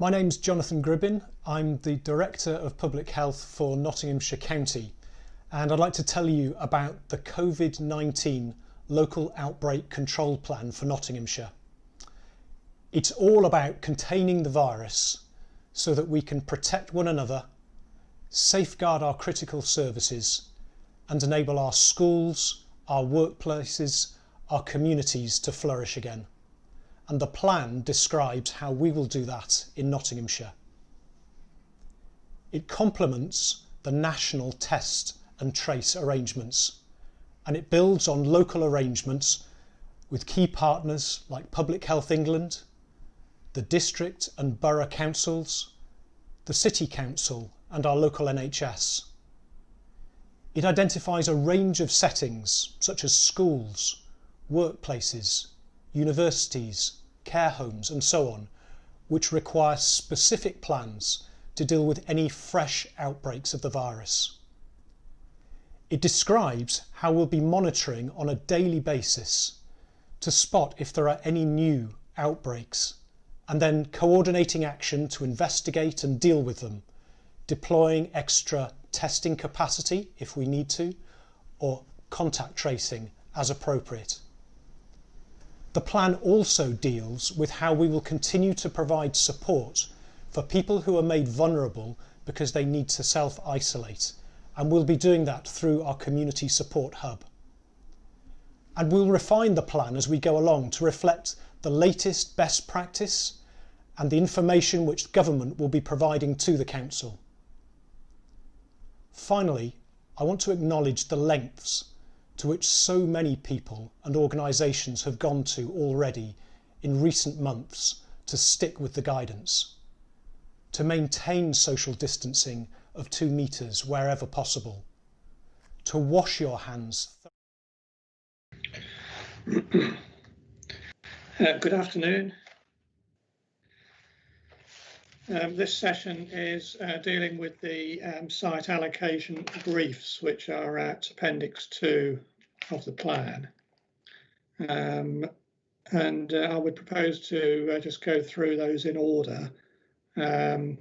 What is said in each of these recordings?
My name's Jonathan Gribbin. I'm the Director of Public Health for Nottinghamshire County, and I'd like to tell you about the COVID-19 Local Outbreak Control Plan for Nottinghamshire. It's all about containing the virus so that we can protect one another, safeguard our critical services, and enable our schools, our workplaces, our communities to flourish again. And the plan describes how we will do that in Nottinghamshire. It complements the national test and trace arrangements, and it builds on local arrangements with key partners like Public Health England, the district and borough councils, the city council and our local NHS. It identifies a range of settings such as schools, workplaces, universities, care homes and so on, which require specific plans to deal with any fresh outbreaks of the virus. It describes how we'll be monitoring on a daily basis to spot if there are any new outbreaks, and then coordinating action to investigate and deal with them, deploying extra testing capacity if we need to, or contact tracing as appropriate. The plan also deals with how we will continue to provide support for people who are made vulnerable because they need to self-isolate, and we'll be doing that through our community support hub. And we'll refine the plan as we go along to reflect the latest best practice and the information which government will be providing to the council. Finally, I want to acknowledge the lengths to which so many people and organisations have gone to already in recent months to stick with the guidance, to maintain social distancing of 2 metres wherever possible, to wash your hands. Good afternoon. This session is dealing with the site allocation briefs, which are at Appendix 2 of the plan. And I would propose to just go through those in order. Okay,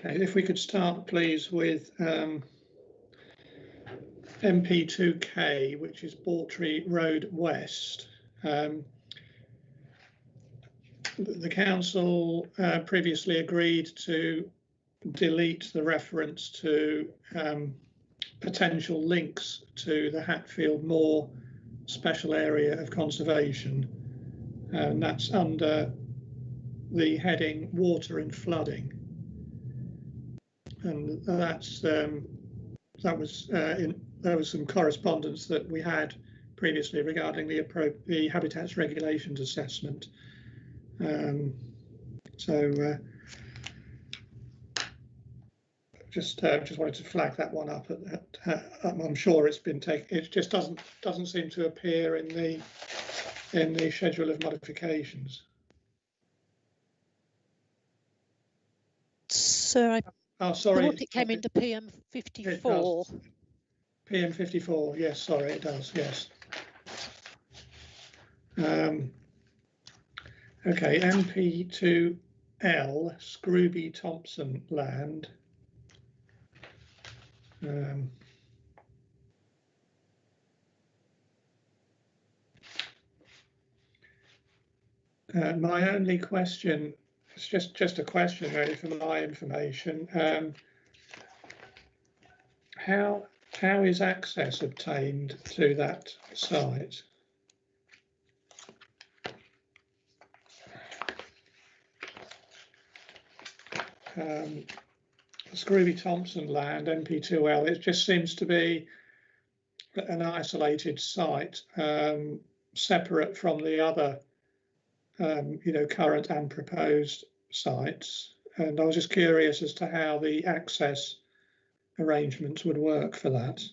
if we could start, please, with MP2K, which is Bawtry Road West. The council previously agreed to delete the reference to potential links to the Hatfield Moor Special Area of Conservation, and that's under the heading Water and Flooding. And that's there was some correspondence that we had previously regarding the Habitats Regulations assessment. Just wanted to flag that one up. I'm sure it's been taken. It just doesn't seem to appear in the schedule of modifications. Sir, I thought it came into PM 54. PM 54. Yes, sorry, it does. Yes. Okay, MP2L, Scrooby Thompson land. My only question, it's just a question really for my information. How is access obtained to that site? Scrooby Thompson land, MP2L, it just seems to be an isolated site, separate from the other, current and proposed sites. And I was just curious as to how the access arrangements would work for that.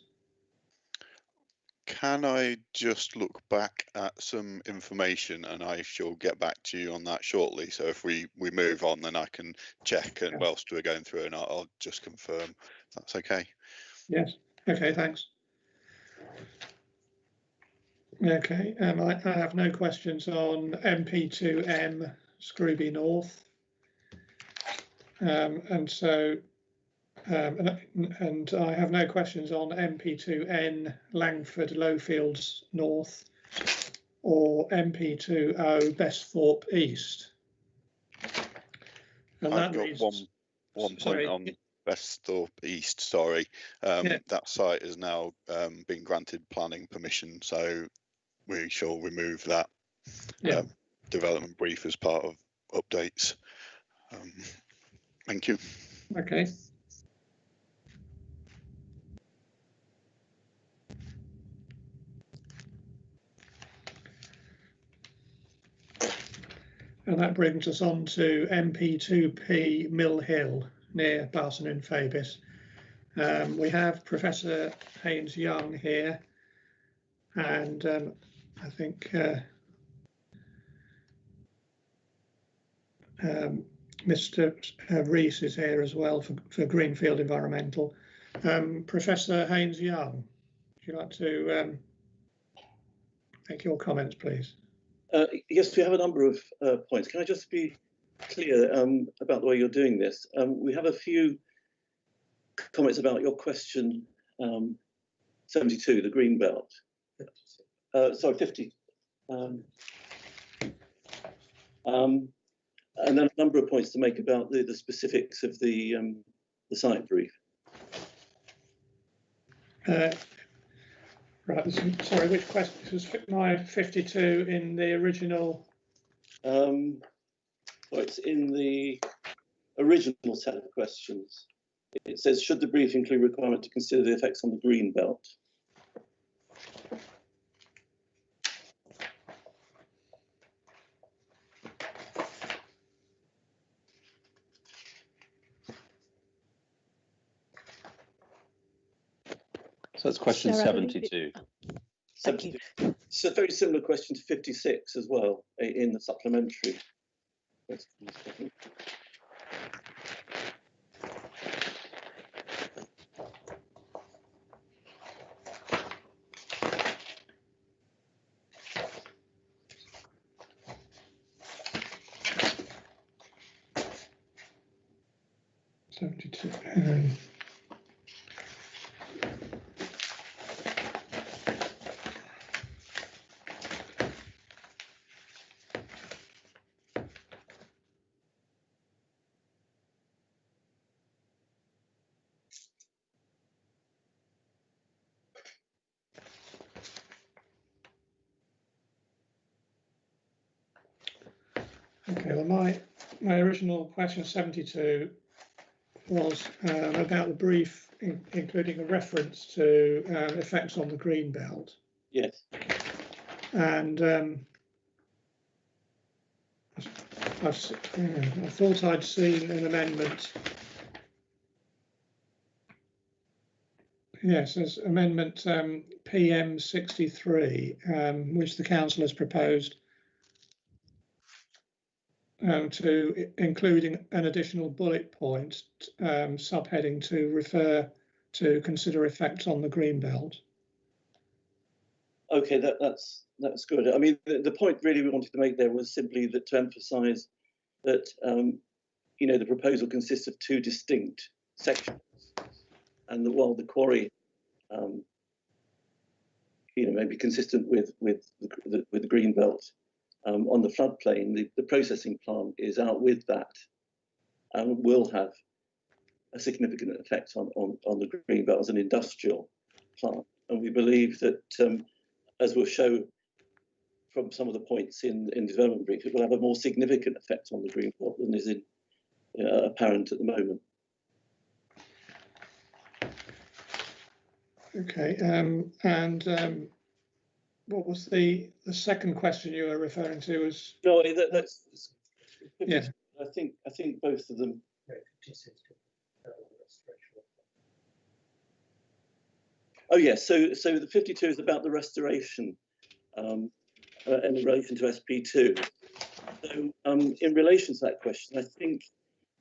Can I just look back at some information, and I shall get back to you on that shortly. So if we move on, then I can check and whilst we're going through, and I'll just confirm if that's okay. Yes. Okay. Thanks. Okay, I have no questions on MP2M Scrooby North, and I have no questions on MP2N Langford Lowfields North or MP20 Besthorpe East. And I've that got reads, one sorry. point on Besthorpe East. Sorry, Yeah. that site has now been granted planning permission, so we shall remove that development brief as part of updates. Thank you. Okay. And that brings us on to MP2P Mill Hill near Barton and Fabis. We have Professor Haynes Young here, and I think Mr. Rees is here as well for Greenfield Environmental. Professor Haynes Young, would you like to make your comments, please? Yes, we have a number of points. Can I just be clear about the way you're doing this? We have a few comments about your question 72, the green belt. Sorry, 50. And then a number of points to make about the specifics of the site brief. Right, sorry, which question? This was my 52 in the original. Well, it's in the original set of questions. It says, should the brief include requirement to consider the effects on the green belt? So that's question 72. 72. It's a very similar question to 56 as well in the supplementary. Okay, well, my original question 72 was about the brief, including a reference to effects on the green belt. Yes. And I thought I'd seen an amendment. Yes, there's amendment PM 63, which the council has proposed to include an additional bullet point, subheading to refer to consider effects on the green belt. Okay, that's good. I mean, the point really we wanted to make there was simply that to emphasise that you know, the proposal consists of two distinct sections, and that while the quarry you know, may be consistent with the green belt on the floodplain, the processing plant is out with that and will have a significant effect on the green belt as an industrial plant. And we believe that, as we'll show from some of the points in the development brief, it will have a more significant effect on the green belt than is apparent at the moment. Okay, and what was the second question you were referring to? Was no, that's yeah. I think both of them. Oh yes, so the 52 is about the restoration in relation to SP2. So in relation to that question, I think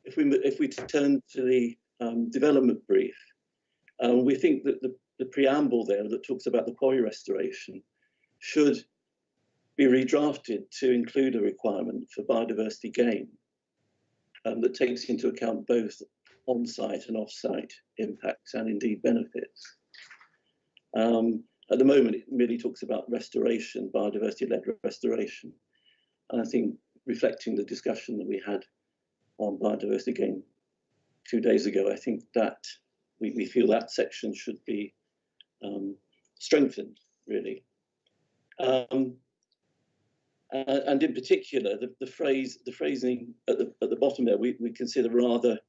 if we turn to the development brief, we think that the preamble there that talks about the quarry restoration should be redrafted to include a requirement for biodiversity gain that takes into account both on-site and off-site impacts and indeed benefits. At the moment, it merely talks about restoration, biodiversity-led restoration. And I think reflecting the discussion that we had on biodiversity gain 2 days ago, I think that we feel that section should be strengthened, really. And in particular, the phrasing at the bottom there, we consider rather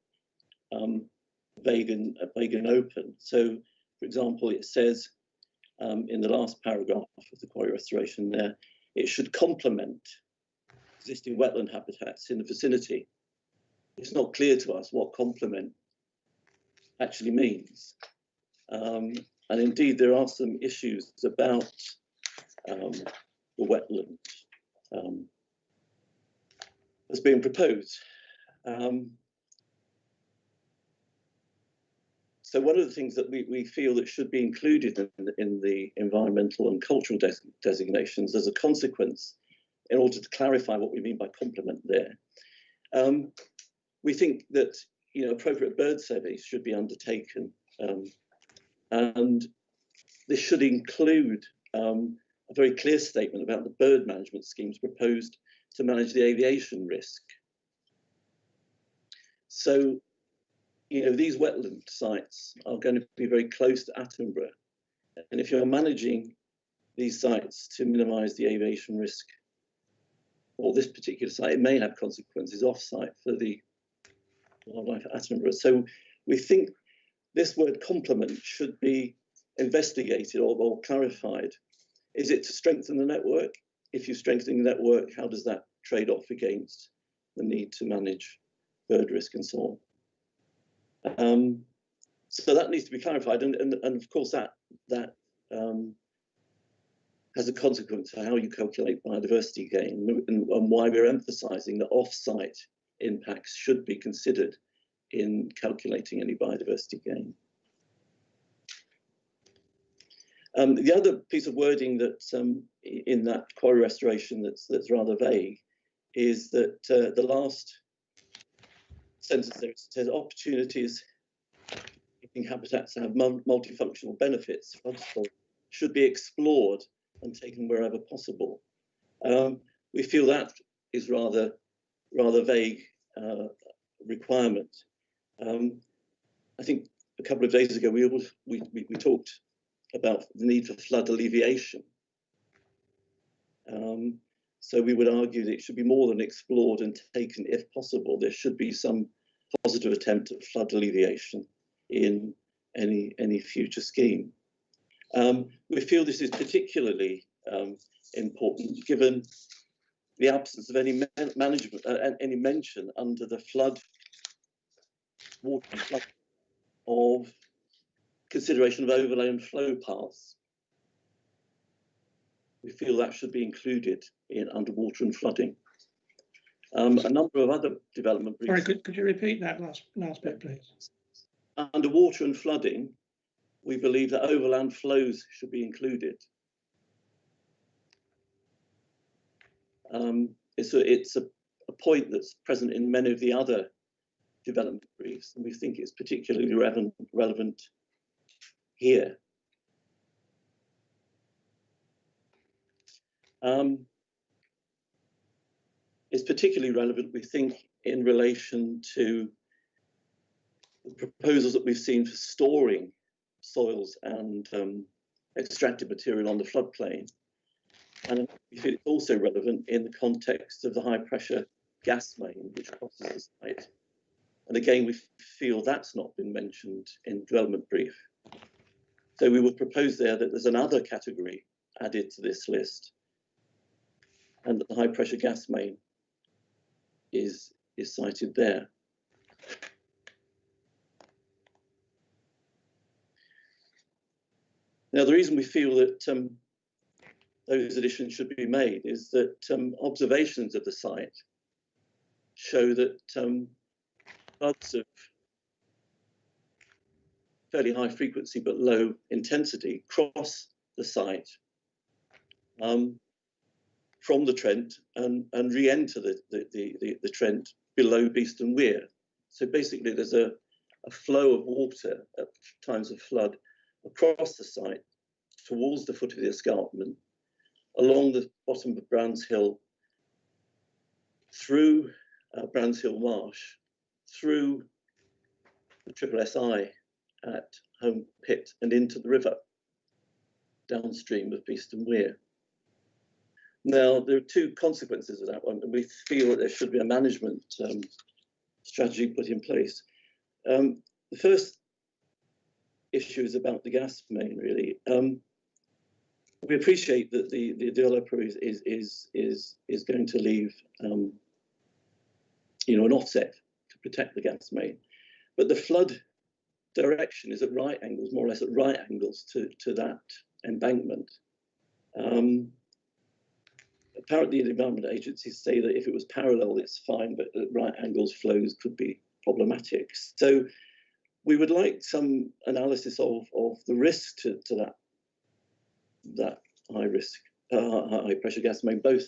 vague and open. So, for example, it says in the last paragraph of the quarry restoration there, it should complement existing wetland habitats in the vicinity. It's not clear to us what complement actually means. And indeed, there are some issues about the wetland that's being proposed. So one of the things that we feel that should be included in the environmental and cultural designations as a consequence, in order to clarify what we mean by complement there, we think that appropriate bird surveys should be undertaken, and this should include a very clear statement about the bird management schemes proposed to manage the aviation risk. So, these wetland sites are going to be very close to Attenborough, and if you're managing these sites to minimise the aviation risk, or this particular site, it may have consequences off-site for the wildlife at Attenborough. So we think this word complement should be investigated or clarified. Is it to strengthen the network? If you're strengthening the network, how does that trade off against the need to manage bird risk and so on? So that needs to be clarified, and of course that has a consequence for how you calculate biodiversity gain, and why we're emphasising that off-site impacts should be considered in calculating any biodiversity gain. The other piece of wording that's in that quarry restoration that's rather vague is that the last sentence there says opportunities in habitats to have multifunctional benefits should be explored and taken wherever possible. We feel that is rather vague requirement. I think a couple of days ago we talked about the need for flood alleviation. So we would argue that it should be more than explored and taken if possible. There should be some positive attempt at flood alleviation in any future scheme. We feel this is particularly important given the absence of any management, any mention under the water and flood of consideration of overlay and flow paths. We feel that should be included in underwater and flooding. A number of other development briefs. Sorry, could you repeat that last bit, please? Underwater and flooding, we believe that overland flows should be included. It's a point that's present in many of the other development briefs, and we think it's particularly relevant here. It's particularly relevant, we think, in relation to the proposals that we've seen for storing soils and extracted material on the floodplain. And we feel it's also relevant in the context of the high pressure gas main which crosses the site. And again, we feel that's not been mentioned in development brief. So we would propose there that there's another category added to this list, and that the high pressure gas main is cited there. Now, the reason we feel that those additions should be made is that observations of the site show that floods of fairly high frequency but low intensity cross the site from the Trent and re-enter the Trent below Beeston Weir. So basically there's a flow of water at times of flood across the site towards the foot of the escarpment, along the bottom of Brands Hill, through Brands Hill Marsh, through the Triple SI at Home Pit and into the river downstream of Beeston Weir. Now, there are two consequences of that one, and we feel that there should be a management strategy put in place. The first issue is about the gas main, really. We appreciate that the developer is going to leave you know, an offset to protect the gas main, but the flood direction is at right angles, more or less at right angles to that embankment. Apparently the environment agencies say that if it was parallel, it's fine, but at right angles, flows could be problematic. So we would like some analysis of the risk to that high risk, high pressure gas main, both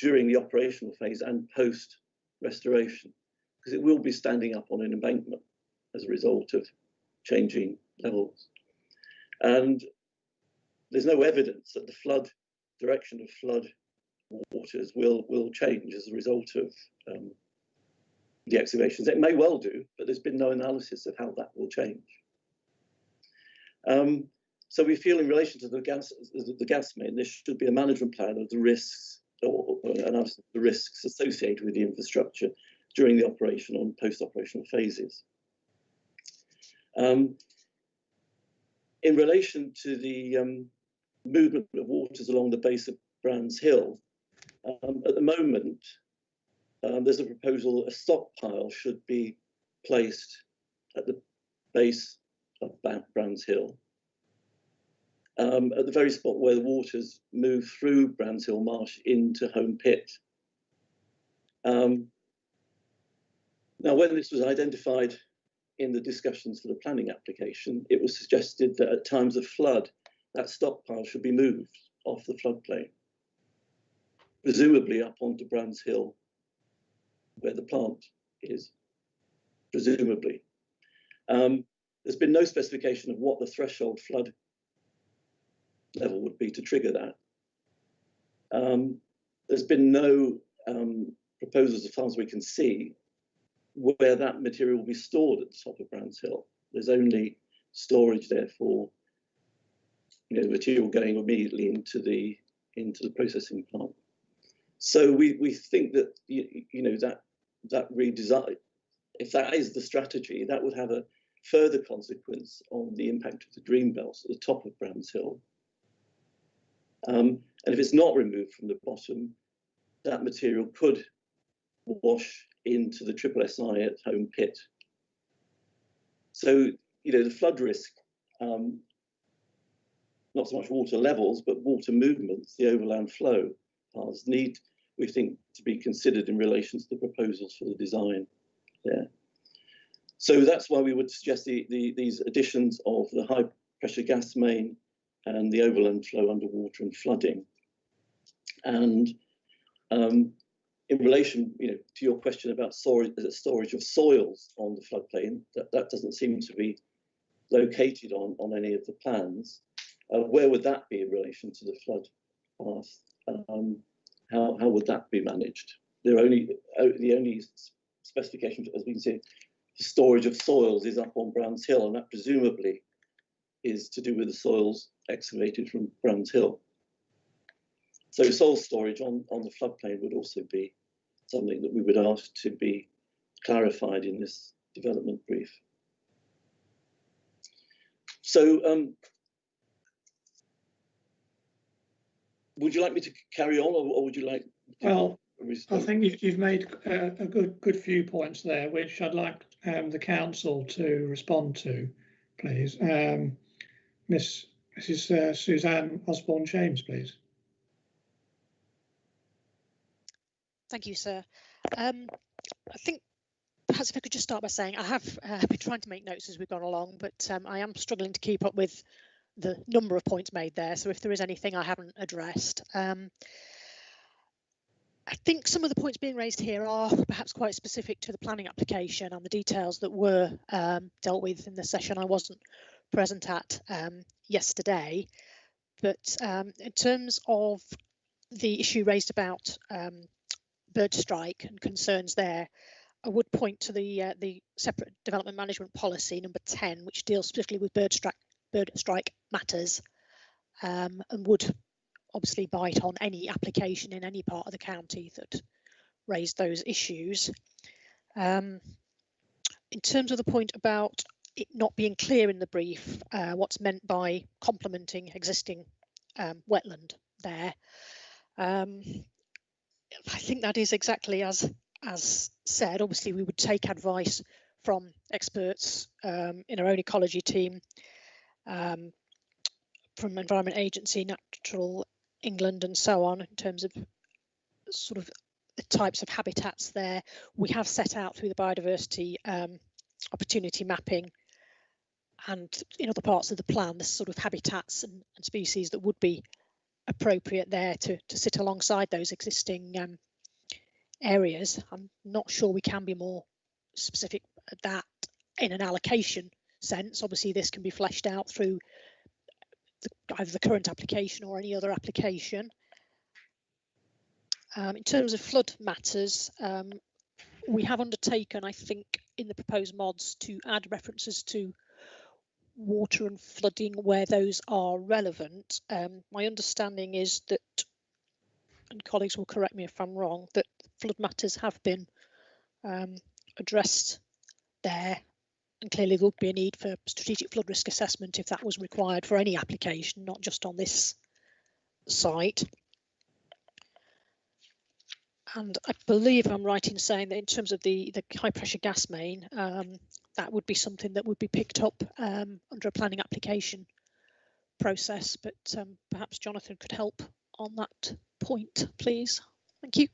during the operational phase and post restoration, because it will be standing up on an embankment as a result of changing levels. And there's no evidence that the flood direction of flood waters will change as a result of the excavations. It may well do, but there's been no analysis of how that will change. So we feel in relation to the gas main, there should be a management plan of the risks or analysis of the risks associated with the infrastructure during the operational and post-operational phases. In relation to the movement of waters along the base of Brands Hill, at the moment, there's a proposal a stockpile should be placed at the base of Brands Hill, at the very spot where the waters move through Brands Hill Marsh into Home Pit. Now, when this was identified in the discussions for the planning application, it was suggested that at times of flood, that stockpile should be moved off the floodplain, presumably up onto Brands Hill, where the plant is, presumably. There's been no specification of what the threshold flood level would be to trigger that. There's been no proposals, as far as we can see, where that material will be stored at the top of Brands Hill. There's only storage there for, you know, material going immediately into the processing plant. So we think that you know that redesign, if that is the strategy, that would have a further consequence on the impact of the green belts at the top of Brands Hill. And if it's not removed from the bottom, that material could wash into the Triple SI at Home Pit. So, you know, the flood risk, not so much water levels, but water movements, the overland flow paths need, we think, to be considered in relation to the proposals for the design there. So that's why we would suggest these additions of the high pressure gas main and the overland flow underwater and flooding. And in relation, you know, to your question about storage of soils on the floodplain, that doesn't seem to be located on any of the plans. Where would that be in relation to the flood path? How would that be managed? The only specification, as we can see, the storage of soils is up on Brands Hill, and that presumably is to do with the soils excavated from Brands Hill. So soil storage on the floodplain would also be something that we would ask to be clarified in this development brief. So would you like me to carry on, or would you like to? Well, I think you've made a good few points there, which I'd like the council to respond to, please. Mrs. Suzanne Osborne-James, please. Thank you, sir. I think perhaps if I could just start by saying I have been trying to make notes as we've gone along, but I am struggling to keep up with the number of points made there. So if there is anything I haven't addressed, I think some of the points being raised here are perhaps quite specific to the planning application and the details that were dealt with in the session I wasn't present at yesterday. But in terms of the issue raised about bird strike and concerns there, I would point to the separate development management policy number 10, which deals specifically with bird strike matters, and would obviously bite on any application in any part of the county that raised those issues. In terms of the point about it not being clear in the brief what's meant by complementing existing wetland there, I think that is exactly as said. Obviously, we would take advice from experts in our own ecology team, from Environment Agency, Natural England, and so on, in terms of sort of the types of habitats there. We have set out through the biodiversity opportunity mapping and in other parts of the plan the sort of habitats and species that would be appropriate there to sit alongside those existing areas. I'm not sure we can be more specific at that in an allocation sense. Obviously, this can be fleshed out through either the current application or any other application. In terms of flood matters, we have undertaken, I think, in the proposed mods to add references to water and flooding where those are relevant. My understanding is that, and colleagues will correct me if I'm wrong, that flood matters have been addressed there, and clearly there would be a need for strategic flood risk assessment if that was required for any application, not just on this site. And I believe I'm right in saying that in terms of the high pressure gas main, that would be something that would be picked up under a planning application process, but perhaps Jonathan could help on that point, please. Thank you.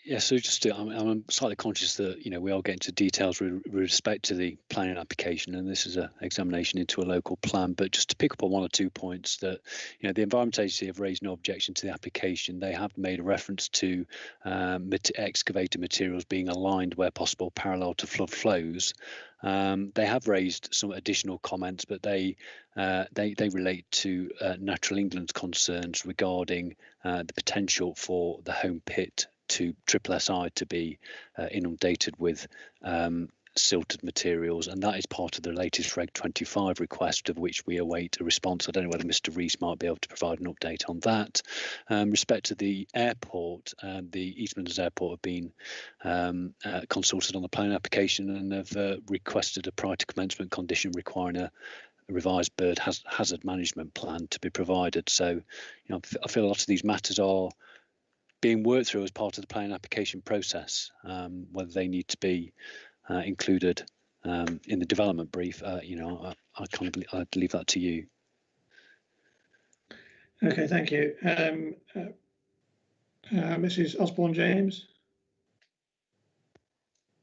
Yeah, so just I'm slightly conscious that we are getting to details with respect to the planning application, and this is an examination into a local plan. But just to pick up on one or two points that the Environment Agency have raised no objection to the application. They have made a reference to excavated materials being aligned where possible parallel to flood flows. They have raised some additional comments, but they relate to Natural England's concerns regarding the potential for the home pit to SSSI to be inundated with silted materials, and that is part of the latest Reg 25 request, of which we await a response. I don't know whether Mr. Rees might be able to provide an update on that. Respect to the airport, the East Midlands Airport have been consulted on the planning application and have requested a prior to commencement condition requiring a revised bird hazard management plan to be provided. So, I feel a lot of these matters are being worked through as part of the planning application process. Whether they need to be included in the development brief, I'd leave that to you. Okay, thank you. Mrs. Osborne-James.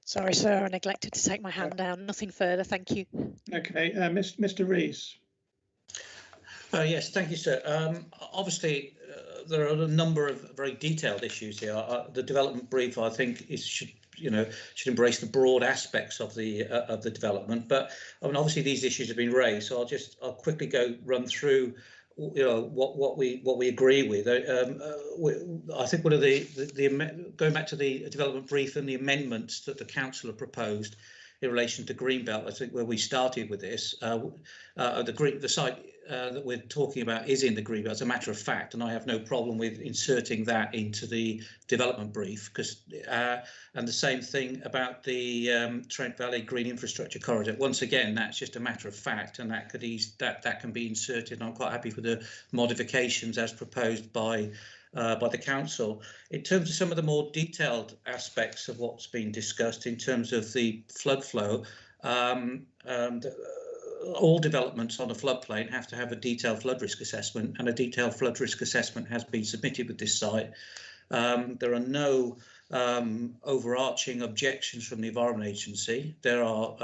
Sorry, sir, I neglected to take my hand down. Nothing further, thank you. Okay, Mr. Rees. Yes, thank you, sir. Obviously, there are a number of very detailed issues here. The development brief, I think, should embrace the broad aspects of the development. But I mean, obviously, these issues have been raised, so I'll quickly run through what we agree with. I think one of the going back to the development brief and the amendments that the council have proposed in relation to Greenbelt, I think where we started with this, the site that we're talking about is in the Greenbelt, as a matter of fact, and I have no problem with inserting that into the development brief, because and the same thing about the Trent Valley Green Infrastructure Corridor. Once again, that's just a matter of fact, and that can be inserted. And I'm quite happy with the modifications as proposed by the council. In terms of some of the more detailed aspects of what's been discussed in terms of the flood flow, all developments on a floodplain have to have a detailed flood risk assessment, and a detailed flood risk assessment has been submitted with this site. There are no overarching objections from the Environment Agency. There are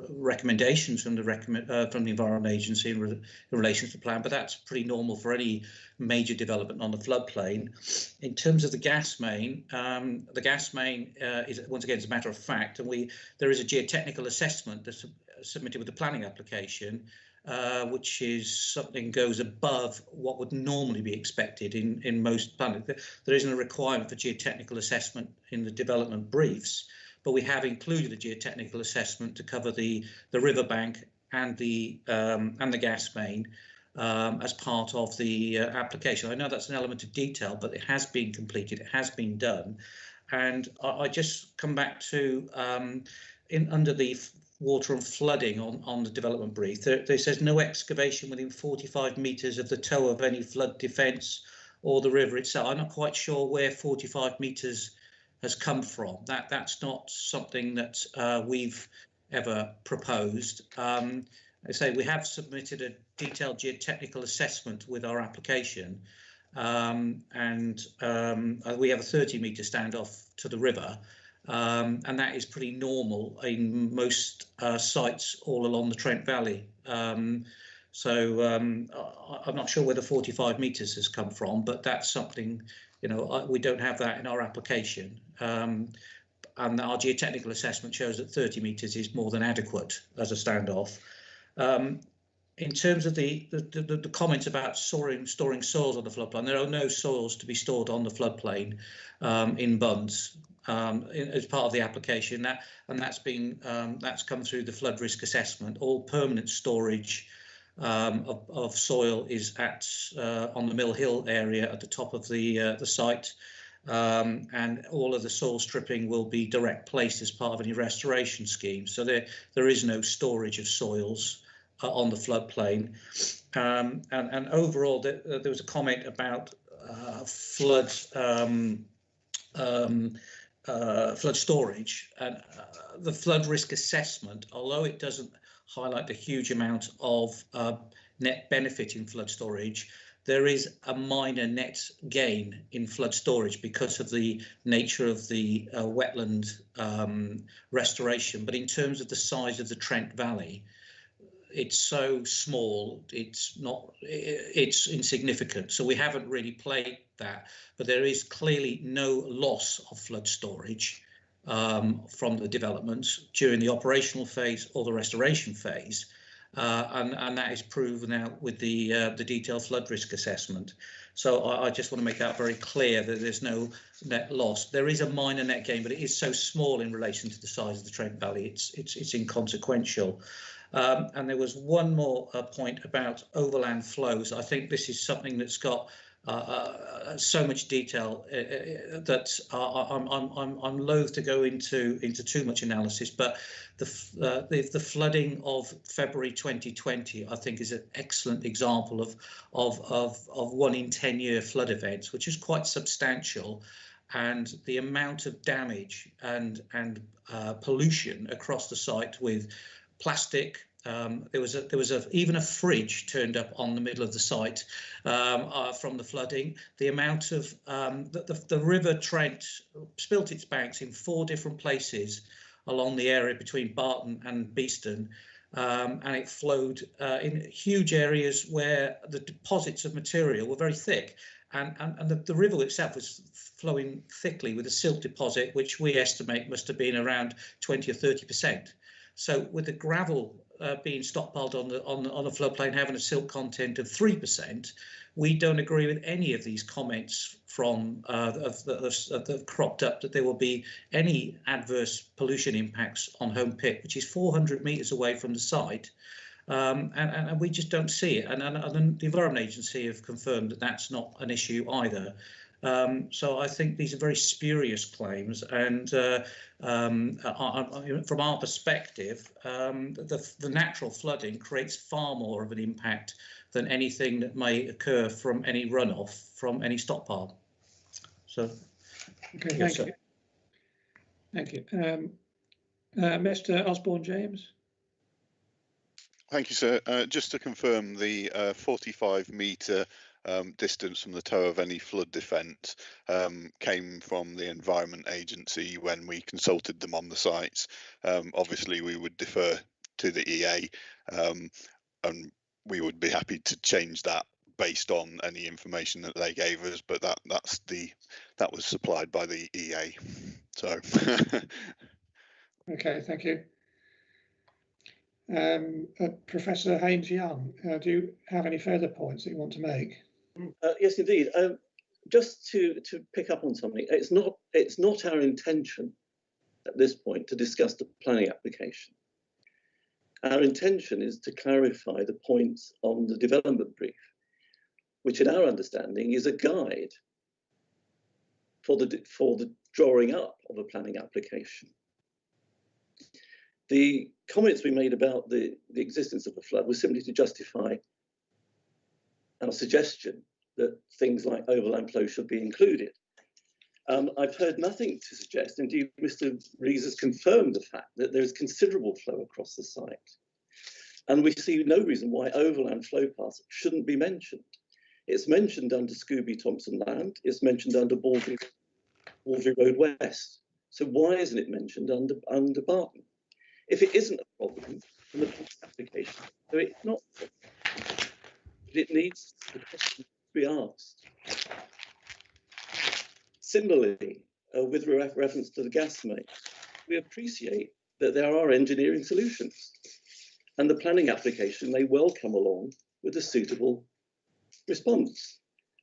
recommendations from the Environment Agency in relation to the plan, but that's pretty normal for any major development on the floodplain. In terms of the gas main, is once again, as a matter of fact, and there is a geotechnical assessment that's submitted with the planning application, which is something goes above what would normally be expected in most planning. There isn't a requirement for geotechnical assessment in the development briefs, but we have included a geotechnical assessment to cover the riverbank and the gas main as part of the application. I know that's an element of detail, but it has been completed, it has been done. And I just come back to under the water and flooding on the development brief, there says no excavation within 45 metres of the toe of any flood defence or the river itself. I'm not quite sure where 45 metres has come from. That's not something that we've ever proposed. I say we have submitted a detailed geotechnical assessment with our application, and we have a 30-metre standoff to the river. And that is pretty normal in most sites all along the Trent Valley. So I'm not sure where the 45 metres has come from, but that's something, we don't have that in our application. And our geotechnical assessment shows that 30 metres is more than adequate as a standoff. In terms of the comments about storing soils on the floodplain, there are no soils to be stored on the floodplain in bunds. As part of the application, that's come through the flood risk assessment. All permanent storage of soil is on the Mill Hill area at the top of the site, and all of the soil stripping will be direct placed as part of any restoration scheme. So there is no storage of soils on the floodplain. And overall, there was a comment about flood storage, and the flood risk assessment, although it doesn't highlight the huge amount of net benefit in flood storage, there is a minor net gain in flood storage because of the nature of the wetland restoration. But in terms of the size of the Trent Valley, it's so small, it's insignificant. So we haven't really played that, but there is clearly no loss of flood storage from the development during the operational phase or the restoration phase, and that is proven out with the detailed flood risk assessment. So I just want to make that very clear that there's no net loss. There is a minor net gain, but it is so small in relation to the size of the Trent Valley, it's inconsequential. And there was one more point about overland flows. I think this is something that's got so much detail that I'm loath to go into too much analysis. But the flooding of February 2020, I think, is an excellent example of 1 in 10 year flood events, which is quite substantial. And the amount of damage and pollution across the site with plastic. There was even a fridge turned up on the middle of the site from the flooding. The amount of the River Trent spilt its banks in 4 different places along the area between Barton and Beeston, and it flowed in huge areas where the deposits of material were very thick, and the river itself was flowing thickly with a silt deposit, which we estimate must have been around 20 or 30%. So with the gravel being stockpiled on the floodplain having a silt content of 3%, we don't agree with any of these comments from that have cropped up that there will be any adverse pollution impacts on Home Pit, which is 400 metres away from the site, and we just don't see it. And the Environment Agency have confirmed that that's not an issue either. So I think these are very spurious claims, and from our perspective, the natural flooding creates far more of an impact than anything that may occur from any runoff from any stockpile. So, okay, thank you. Thank you, Mr. Osborne James. Thank you, sir. Just to confirm, the 45 metre distance from the toe of any flood defence came from the Environment Agency when we consulted them on the sites. Obviously, we would defer to the EA, and we would be happy to change that based on any information that they gave us, but that was supplied by the EA. So okay, thank you. Professor Haynes-Young, do you have any further points that you want to make? Yes, indeed. Just to pick up on something, it's not our intention at this point to discuss the planning application. Our intention is to clarify the points on the development brief, which in our understanding is a guide for the drawing up of a planning application. The comments we made about the existence of a flood was simply to justify our suggestion that things like overland flow should be included. I've heard nothing to suggest, indeed Mr. Rees has confirmed the fact that there is considerable flow across the site. And we see no reason why overland flow paths shouldn't be mentioned. It's mentioned under Scooby-Thompson Land, it's mentioned under Baldry Road West. So why isn't it mentioned under Barton? If it isn't a problem, then the application, so it's not a problem. It needs the question to be asked. Similarly, with reference to the gas main, we appreciate that there are engineering solutions, and the planning application may well come along with a suitable response.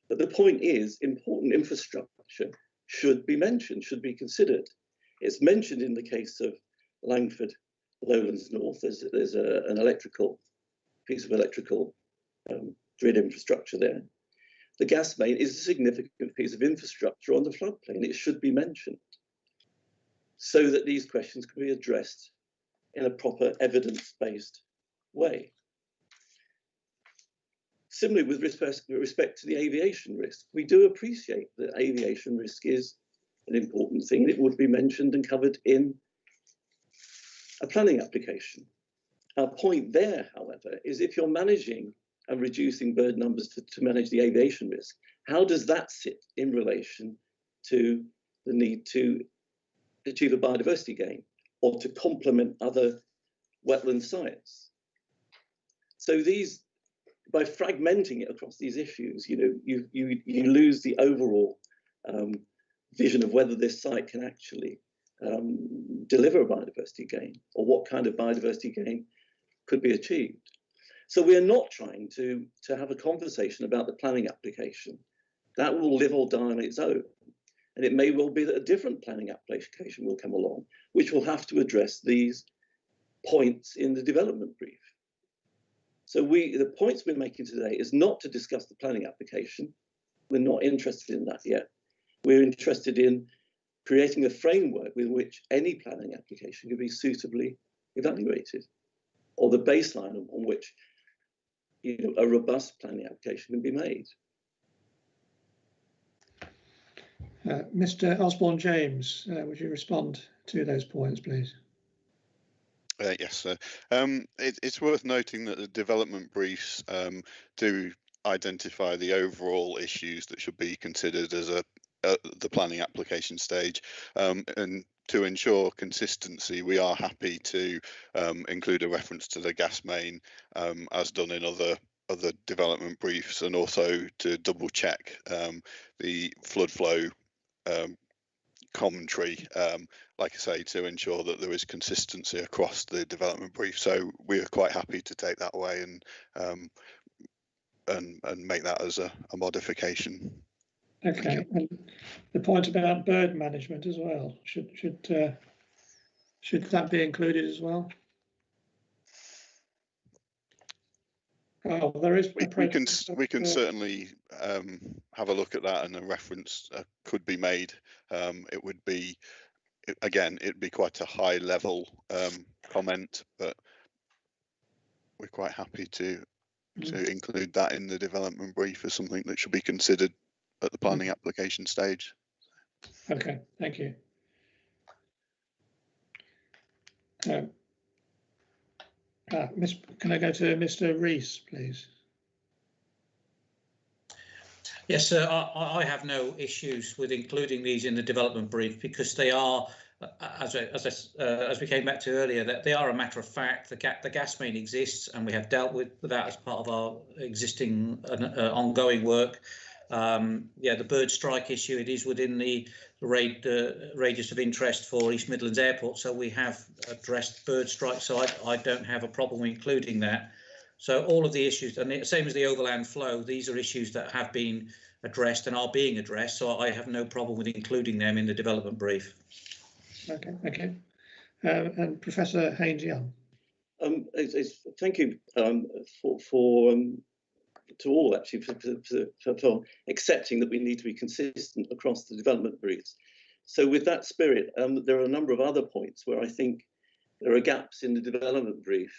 But the point is, important infrastructure should be mentioned, should be considered. It's mentioned in the case of Langford Lowlands North. There's an electrical piece of electrical grid infrastructure there. The gas main is a significant piece of infrastructure on the floodplain. It should be mentioned so that these questions can be addressed in a proper evidence-based way. Similarly, with respect to the aviation risk, we do appreciate that aviation risk is an important thing. It would be mentioned and covered in a planning application. Our point there, however, is if you're managing and reducing bird numbers to manage the aviation risk, how does that sit in relation to the need to achieve a biodiversity gain or to complement other wetland sites? So these, by fragmenting it across these issues, you lose the overall vision of whether this site can actually deliver a biodiversity gain, or what kind of biodiversity gain could be achieved. So we are not trying to have a conversation about the planning application. That will live or die on its own. And it may well be that a different planning application will come along, which will have to address these points in the development brief. So the points we're making today is not to discuss the planning application. We're not interested in that yet. We're interested in creating a framework with which any planning application can be suitably evaluated, or the baseline on which a robust planning application can be made. Mr. Osborne-James, would you respond to those points, please? Yes, sir. It's worth noting that the development briefs do identify the overall issues that should be considered as the planning application stage, and to ensure consistency, we are happy to include a reference to the gas main, as done in other development briefs, and also to double check the flood flow commentary, like I say, to ensure that there is consistency across the development brief. So we are quite happy to take that away and make that as a modification. Okay, and the point about bird management as well, should that be included as well? Oh, there is. We can certainly have a look at that, and a reference could be made. It would be, again, it'd be quite a high level comment, but we're quite happy to include that in the development brief as something that should be considered at the planning application stage. Okay, thank you. Can I go to Mr. Rees, please? Yes, sir. I have no issues with including these in the development brief because they are, as we came back to earlier, that they are a matter of fact. The gas main exists, and we have dealt with that as part of our existing ongoing work. Yeah, the bird strike issue, it is within the radius of interest for East Midlands Airport, so we have addressed bird strike, so I don't have a problem including that. So all of the issues, and the same as the overland flow, these are issues that have been addressed and are being addressed, so I have no problem with including them in the development brief. Okay, thank you. And Professor Haynes-Young. Thank you to all actually for accepting that we need to be consistent across the development briefs. So with that spirit, there are a number of other points where I think there are gaps in the development brief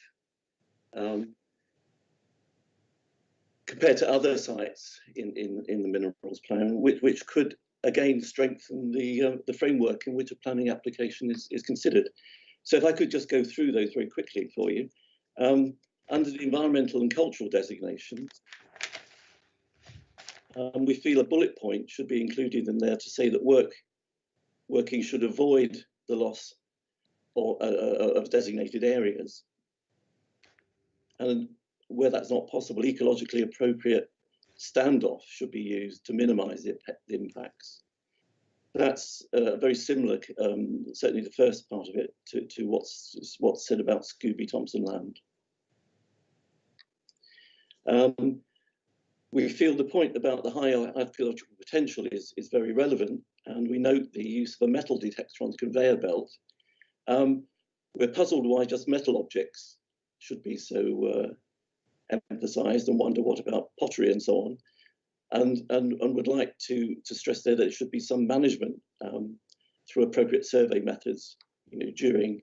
compared to other sites in the minerals plan, which could again strengthen the framework in which a planning application is considered. So if I could just go through those very quickly for you. Under the environmental and cultural designations, we feel a bullet point should be included in there to say that working should avoid the loss of designated areas. And where that's not possible, ecologically appropriate standoff should be used to minimise the impacts. That's very similar, certainly the first part of it, to what's said about Scooby Thompson Land. We feel the point about the high archaeological potential is very relevant, and we note the use of a metal detector on the conveyor belt. We're puzzled why just metal objects should be so emphasised, and wonder what about pottery and so on, and would like to stress there that there should be some management through appropriate survey methods, during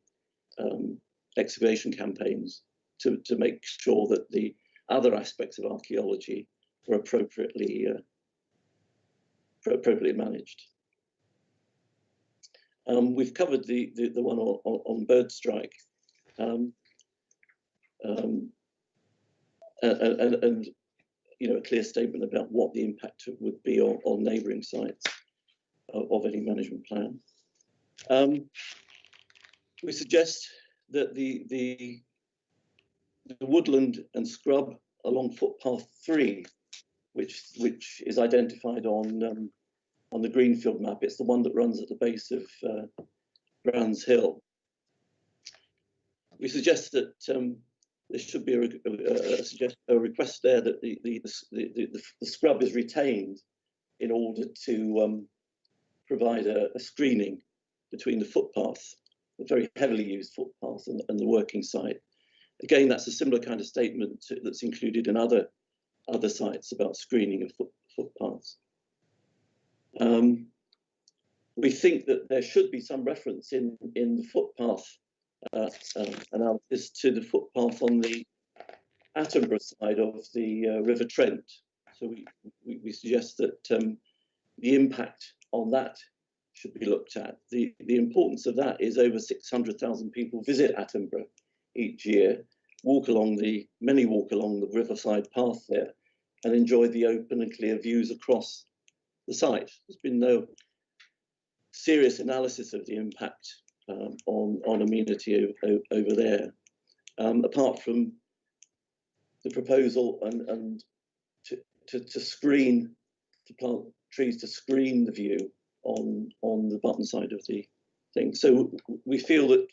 excavation campaigns to make sure that the other aspects of archaeology were appropriately managed. We've covered the one on bird strike. And a clear statement about what the impact would be on neighbouring sites of any management plan. We suggest that the woodland and scrub along footpath 3, which is identified on the Greenfield map, it's the one that runs at the base of Brands Hill. We suggest that there should be a request there that the scrub is retained in order to provide a screening between the footpath, the very heavily used footpath, and the working site. Again, that's a similar kind of statement that's included in other sites about screening of footpaths. We think that there should be some reference in the footpath analysis to the footpath on the Attenborough side of the River Trent. So we suggest that the impact on that should be looked at. The importance of that is over 600,000 people visit Attenborough each year, many walk along the riverside path there, and enjoy the open and clear views across the site. There's been no serious analysis of the impact on amenity over there, apart from the proposal and to plant trees to screen the view on the bottom side of the thing. So we feel that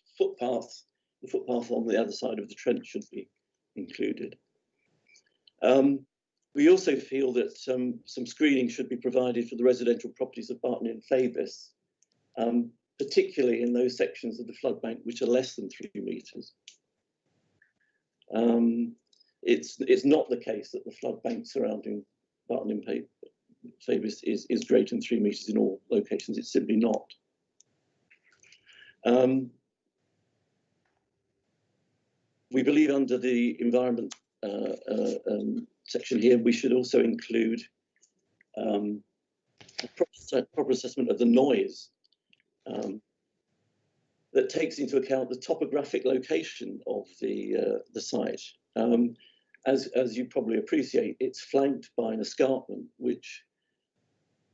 the footpath on the other side of the Trent should be included. We also feel that some screening should be provided for the residential properties of Barton and Fabis, particularly in those sections of the flood bank which are less than 3 metres. It's not the case that the flood bank surrounding Barton and Fabis is greater than 3 metres in all locations. It's simply not. We believe under the environment section here, we should also include a proper assessment of the noise that takes into account the topographic location of the site. As you probably appreciate, it's flanked by an escarpment which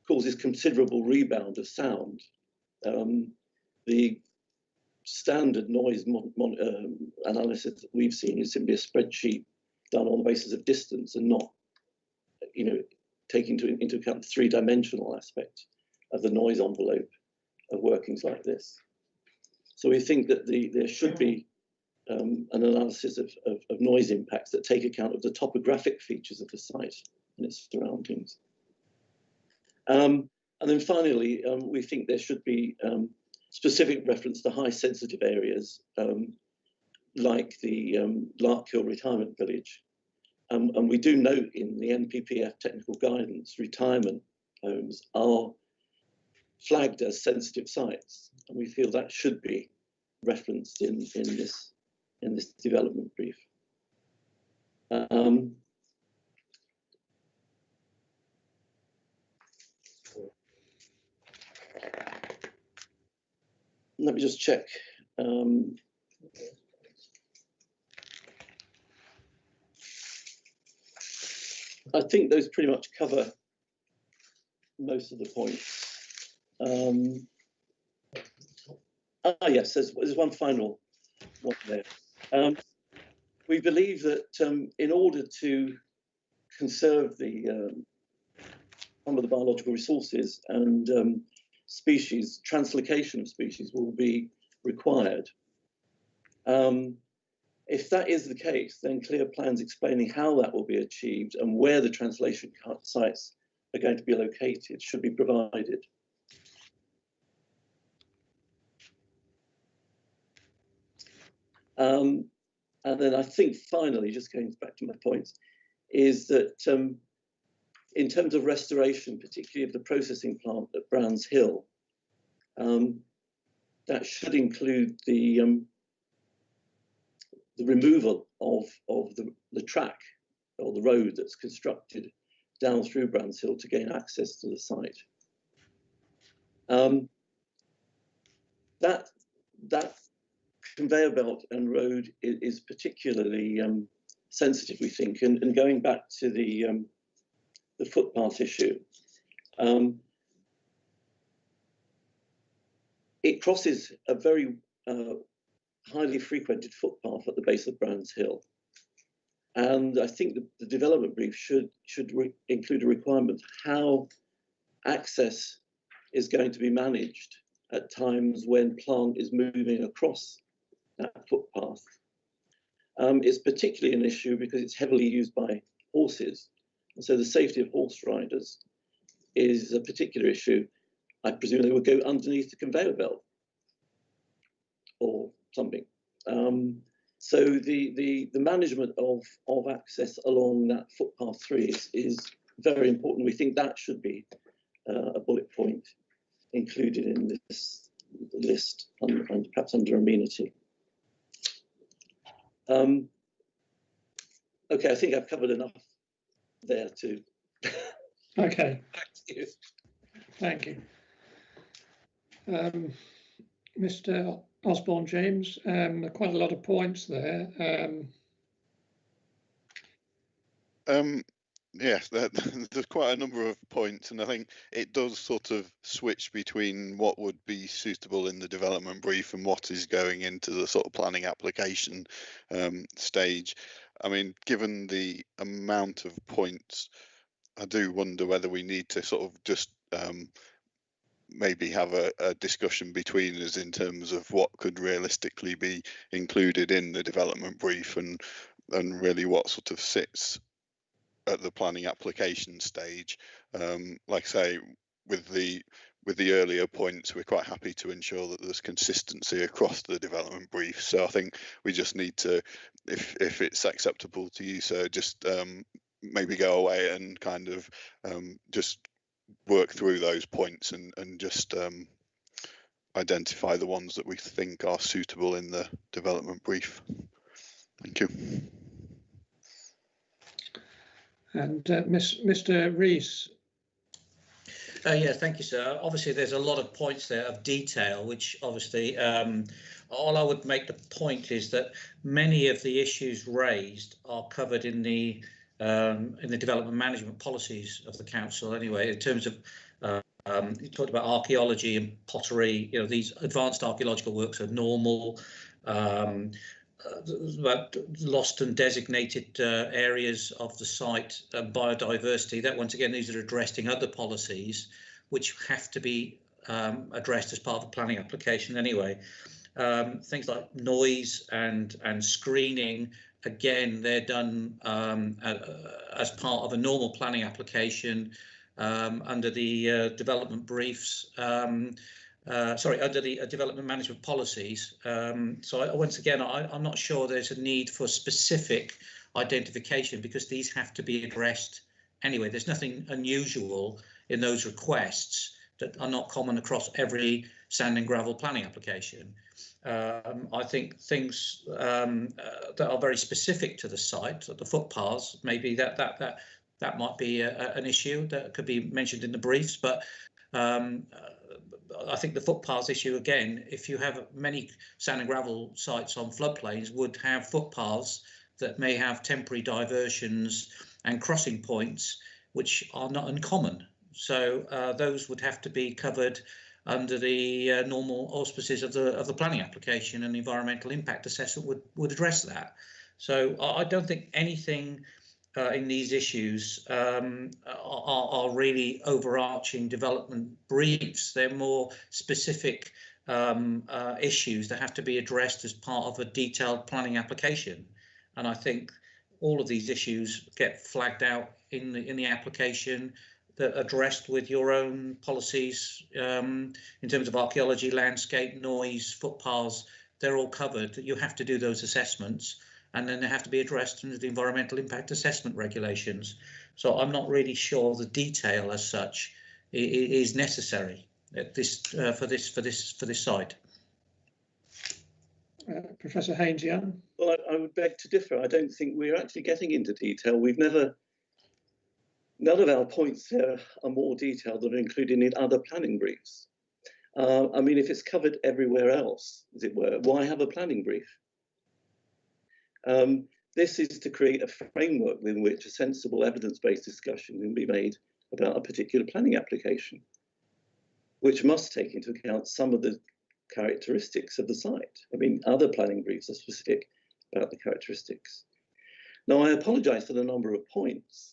causes considerable rebound of sound. The standard noise analysis that we've seen is simply a spreadsheet done on the basis of distance and not, taking into account the three-dimensional aspect of the noise envelope of workings like this. So we think that there should be an analysis of noise impacts that take account of the topographic features of the site and its surroundings. And then finally, we think there should be specific reference to high sensitive areas like the Larkhill Retirement Village. And we do note in the NPPF technical guidance, retirement homes are flagged as sensitive sites, and we feel that should be referenced in this development brief. Let me just check. I think those pretty much cover most of the points. Yes, there's one final one there. We believe that in order to conserve some of the biological resources and species, translocation of species will be required. If that is the case, then clear plans explaining how that will be achieved and where the translation sites are going to be located should be provided. And then I think finally, just going back to my points, is that in terms of restoration, particularly of the processing plant at Browns Hill, that should include the removal of the track or the road that's constructed down through Browns Hill to gain access to the site. That conveyor belt and road is particularly sensitive, we think, and going back to the footpath issue, it crosses a very highly frequented footpath at the base of Browns Hill. And I think the development brief should include a requirement how access is going to be managed at times when plant is moving across that footpath. It's particularly an issue because it's heavily used by horses. And so the safety of horse riders is a particular issue. I presume they would go underneath the conveyor belt or something. So the management of access along that footpath 3 is very important. We think that should be a bullet point included in this list, and perhaps under amenity. Okay, I think I've covered enough there too. Okay. Back to you. Thank you. Mr. Osborne James, quite a lot of points there. Yes, there's quite a number of points, and I think it does sort of switch between what would be suitable in the development brief and what is going into the sort of planning application stage. I mean, given the amount of points, I do wonder whether we need to sort of just maybe have a discussion between us in terms of what could realistically be included in the development brief and really what sort of sits at the planning application stage. Like I say, with the earlier points, we're quite happy to ensure that there's consistency across the development brief. So I think we just need to, if it's acceptable to you, sir, just maybe go away and kind of just work through those points and just identify the ones that we think are suitable in the development brief. Thank you. And Mr. Rees. Yeah, thank you, sir. Obviously, there's a lot of points there of detail, which obviously all I would make the point is that many of the issues raised are covered in the in the development management policies of the council anyway, in terms of you talked about archaeology and pottery. You know, these advanced archaeological works are normal. About lost and designated areas of the site, biodiversity, that once again, these are addressed in other policies which have to be addressed as part of the planning application anyway. Things like noise and screening, again, they're done as part of a normal planning application under the development briefs, under the development management policies. So once again, I'm not sure there's a need for specific identification because these have to be addressed anyway. There's nothing unusual in those requests that are not common across every sand and gravel planning application. I think things that are very specific to the site, the footpaths, maybe that might be an issue that could be mentioned in the briefs, but I think the footpaths issue, again, if you have many sand and gravel sites on floodplains, would have footpaths that may have temporary diversions and crossing points, which are not uncommon. So those would have to be covered under the normal auspices of the planning application, and the environmental impact assessment would address that. So I don't think anything in these issues are really overarching development briefs. They're more specific issues that have to be addressed as part of a detailed planning application. And I think all of these issues get flagged out in the application that are addressed with your own policies in terms of archaeology, landscape, noise, footpaths. They're all covered. You have to do those assessments, and then they have to be addressed under the environmental impact assessment regulations. So I'm not really sure the detail as such is necessary at this for this site. Professor Haynes-Young. Well, I would beg to differ. I don't think we're actually getting into detail. None of our points here are more detailed than are included in other planning briefs. I mean, if it's covered everywhere else, as it were, why have a planning brief? This is to create a framework within which a sensible evidence-based discussion can be made about a particular planning application, which must take into account some of the characteristics of the site. I mean, other planning briefs are specific about the characteristics. Now, I apologise for the number of points,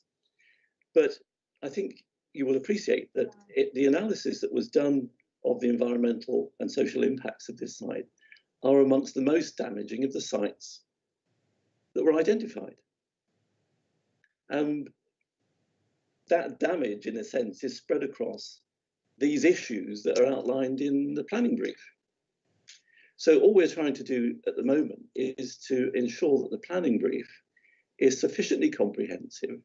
but I think you will appreciate that the analysis that was done of the environmental and social impacts of this site are amongst the most damaging of the sites that were identified. And that damage, in a sense, is spread across these issues that are outlined in the planning brief. So all we're trying to do at the moment is to ensure that the planning brief is sufficiently comprehensive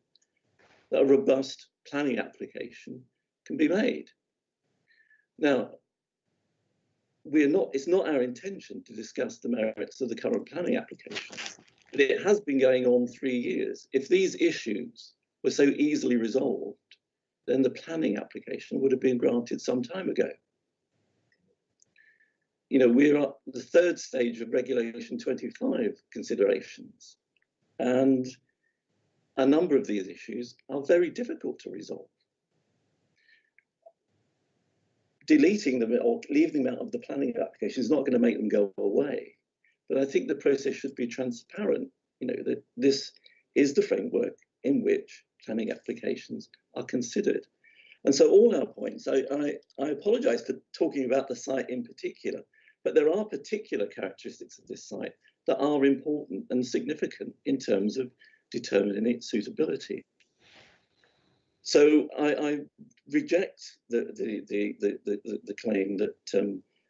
that a robust planning application can be made. Now, it's not our intention to discuss the merits of the current planning application, but it has been going on 3 years. If these issues were so easily resolved, then the planning application would have been granted some time ago. You know, we're at the third stage of Regulation 25 considerations, and a number of these issues are very difficult to resolve. Deleting them or leaving them out of the planning application is not going to make them go away. But I think the process should be transparent, you know, that this is the framework in which planning applications are considered. And so all our points, I apologise for talking about the site in particular, but there are particular characteristics of this site that are important and significant in terms of determining its suitability. So I reject the claim that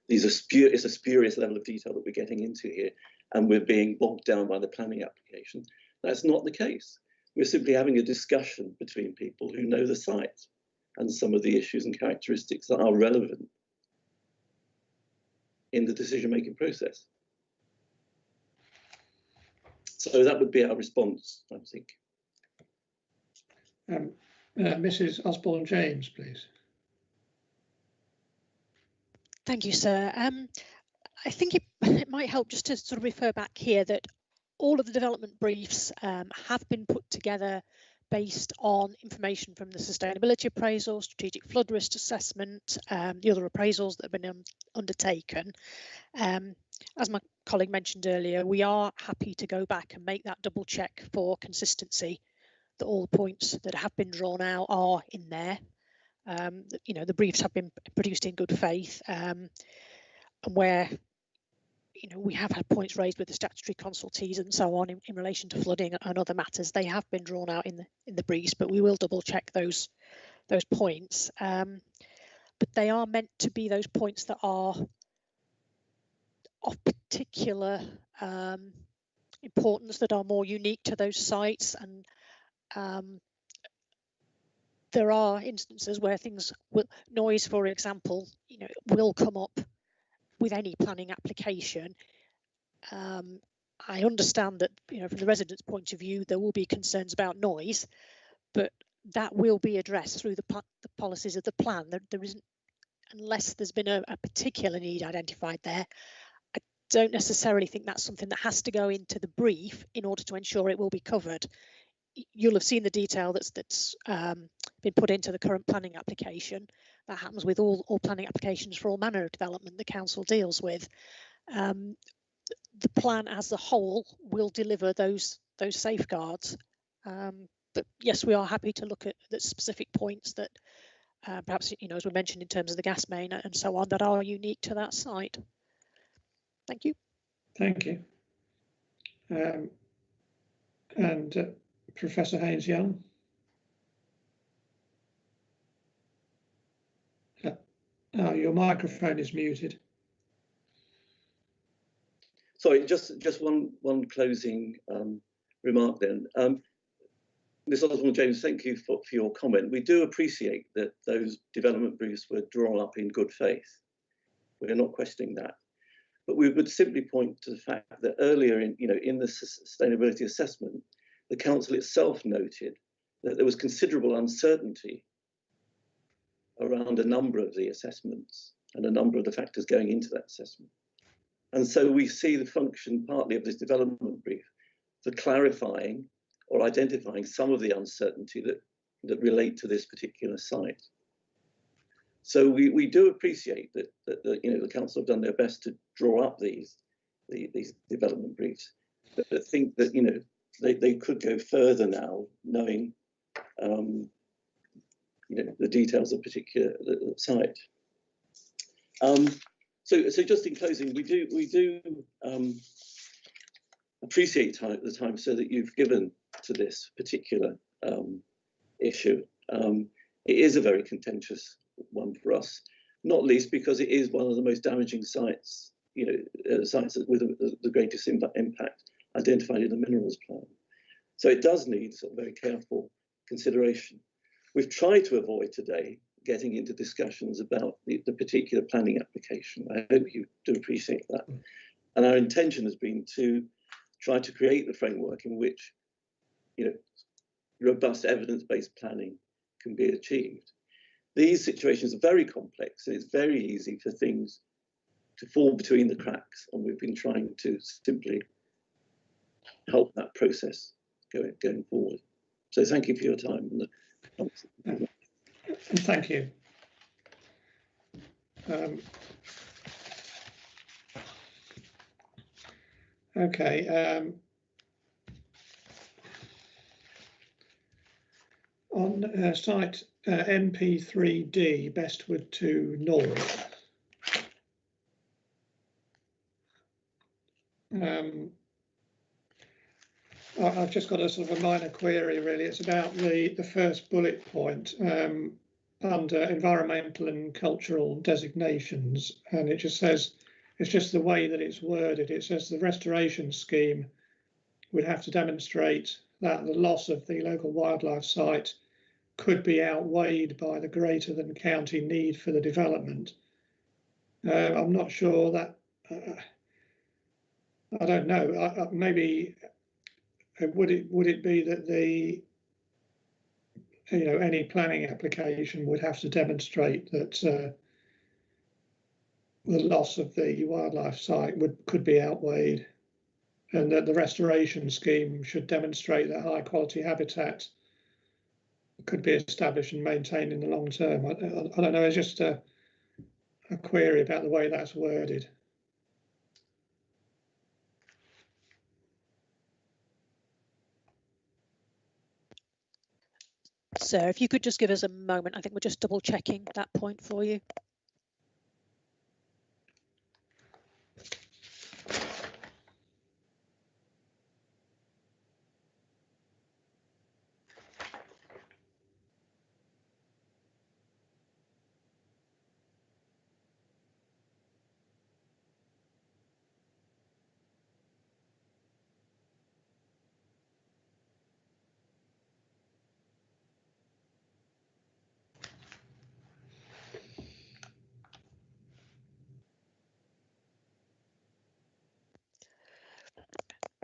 it's a spurious level of detail that we're getting into here, and we're being bogged down by the planning application. That's not the case. We're simply having a discussion between people who know the site and some of the issues and characteristics that are relevant in the decision-making process. So that would be our response, I think. Mrs. Osborne-James, please. Thank you, sir. I think it might help just to sort of refer back here that all of the development briefs have been put together based on information from the sustainability appraisal, strategic flood risk assessment, the other appraisals that have been undertaken. As my colleague mentioned earlier, we are happy to go back and make that double check for consistency, that all the points that have been drawn out are in there. You know, the briefs have been produced in good faith, and where, you know, we have had points raised with the statutory consultees and so on in relation to flooding and other matters. They have been drawn out in the briefs, but we will double check those points. But they are meant to be those points that are of particular importance, that are more unique to those sites, and there are instances where things will, noise, for example, you know, will come up with any planning application. I understand that, you know, from the residents' point of view, there will be concerns about noise, but that will be addressed through the policies of the plan. There isn't, unless there's been a particular need identified there. I don't necessarily think that's something that has to go into the brief in order to ensure it will be covered. You'll have seen the detail that's been put into the current planning application. That happens with all planning applications for all manner of development the council deals with. The plan as a whole will deliver those safeguards. But yes, we are happy to look at the specific points that perhaps, you know, as we mentioned in terms of the gas main and so on, that are unique to that site. Thank you. Thank you. And Professor Haynes-Young. Oh, your microphone is muted. Sorry, just one closing remark then. Ms. Osborne-James, thank you for your comment. We do appreciate that those development briefs were drawn up in good faith. We're not questioning that. But we would simply point to the fact that earlier in the sustainability assessment, the council itself noted that there was considerable uncertainty around a number of the assessments and a number of the factors going into that assessment. And so we see the function partly of this development brief for clarifying or identifying some of the uncertainty that relate to this particular site. So we do appreciate that the council have done their best to draw up these development briefs, but I think that they could go further now, knowing the details of particular site. So just in closing, we do appreciate the time, sir, that you've given to this particular issue. It is a very contentious one for us, not least because it is one of the most damaging sites, sites with the greatest impact identified in the minerals plan. So it does need sort of very careful consideration. We've tried to avoid today getting into discussions about the particular planning application. I hope you do appreciate that. And our intention has been to try to create the framework in which robust evidence-based planning can be achieved. These situations are very complex, and it's very easy for things to fall between the cracks, and we've been trying to simply help that process going forward. So thank you for your time. Thank you. Okay. On site MP3D, Bestwood to North. I've just got a sort of a minor query, really. It's about the first bullet point under environmental and cultural designations, and it just says, it's just the way that it's worded. It says the restoration scheme would have to demonstrate that the loss of the local wildlife site could be outweighed by the greater than county need for the development. I'm not sure that, I don't know, maybe would it be that any planning application would have to demonstrate that the loss of the wildlife site could be outweighed and that the restoration scheme should demonstrate that high quality habitat could be established and maintained in the long term. I don't know, it's just a query about the way that's worded. So if you could just give us a moment, I think we're just double checking that point for you.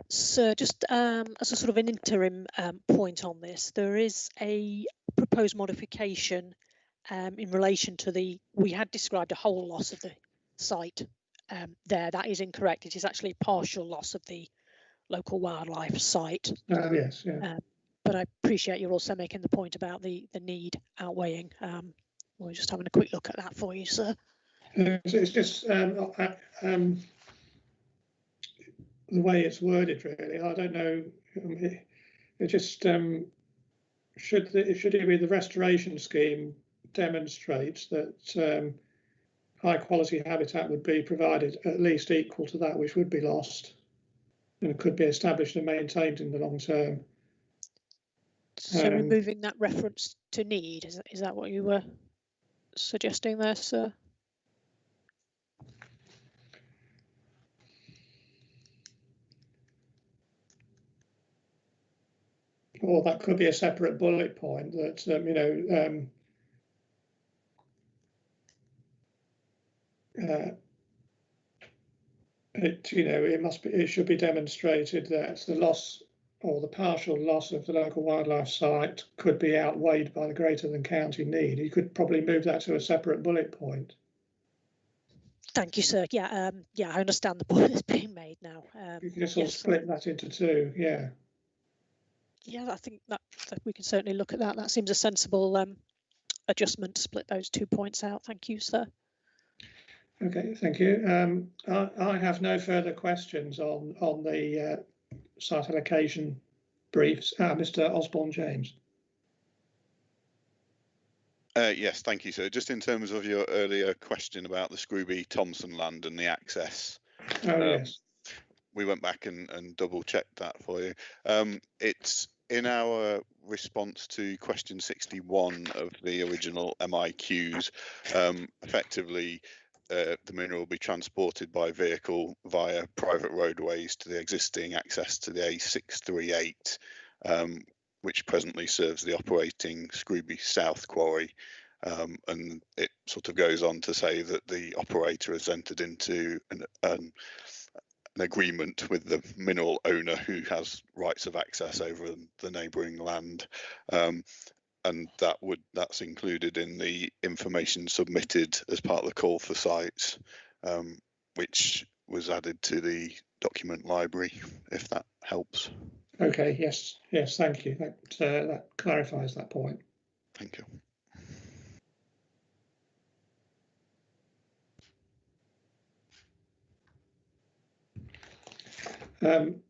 So just as a sort of an interim point on this, there is a proposed modification in relation to we had described a whole loss of the site there. That is incorrect. It is actually a partial loss of the local wildlife site. Yes, yeah. But I appreciate you're also making the point about the need outweighing. We're just having a quick look at that for you, sir. It's just the way it's worded, really. I don't know. It just should it be the restoration scheme demonstrates that high quality habitat would be provided at least equal to that which would be lost, and could be established and maintained in the long term. So removing that reference to need, is that what you were suggesting there, sir? Or that could be a separate bullet point that it should be demonstrated that the loss or the partial loss of the local wildlife site could be outweighed by the greater than county need. You could probably move that to a separate bullet point. Thank you, sir. Yeah, I understand the point that's being made now. You can just sort of split that into two. Yeah. Yeah, I think that we can certainly look at that. That seems a sensible adjustment to split those 2 points out. Thank you, sir. Okay, thank you. I have no further questions on the site allocation briefs. Mr. Osborne James. Yes, thank you, sir. Just in terms of your earlier question about the Scrooby Thompson land and the access. Yes. We went back and double checked that for you. It's in our response to question 61 of the original MIQs. Effectively, the mineral will be transported by vehicle via private roadways to the existing access to the A638, which presently serves the operating Scrooby South quarry. And it sort of goes on to say that the operator has entered into an agreement with the mineral owner who has rights of access over the neighbouring land, and that's included in the information submitted as part of the call for sites, which was added to the document library, if that helps. Okay, yes, thank you. That clarifies that point. Thank you.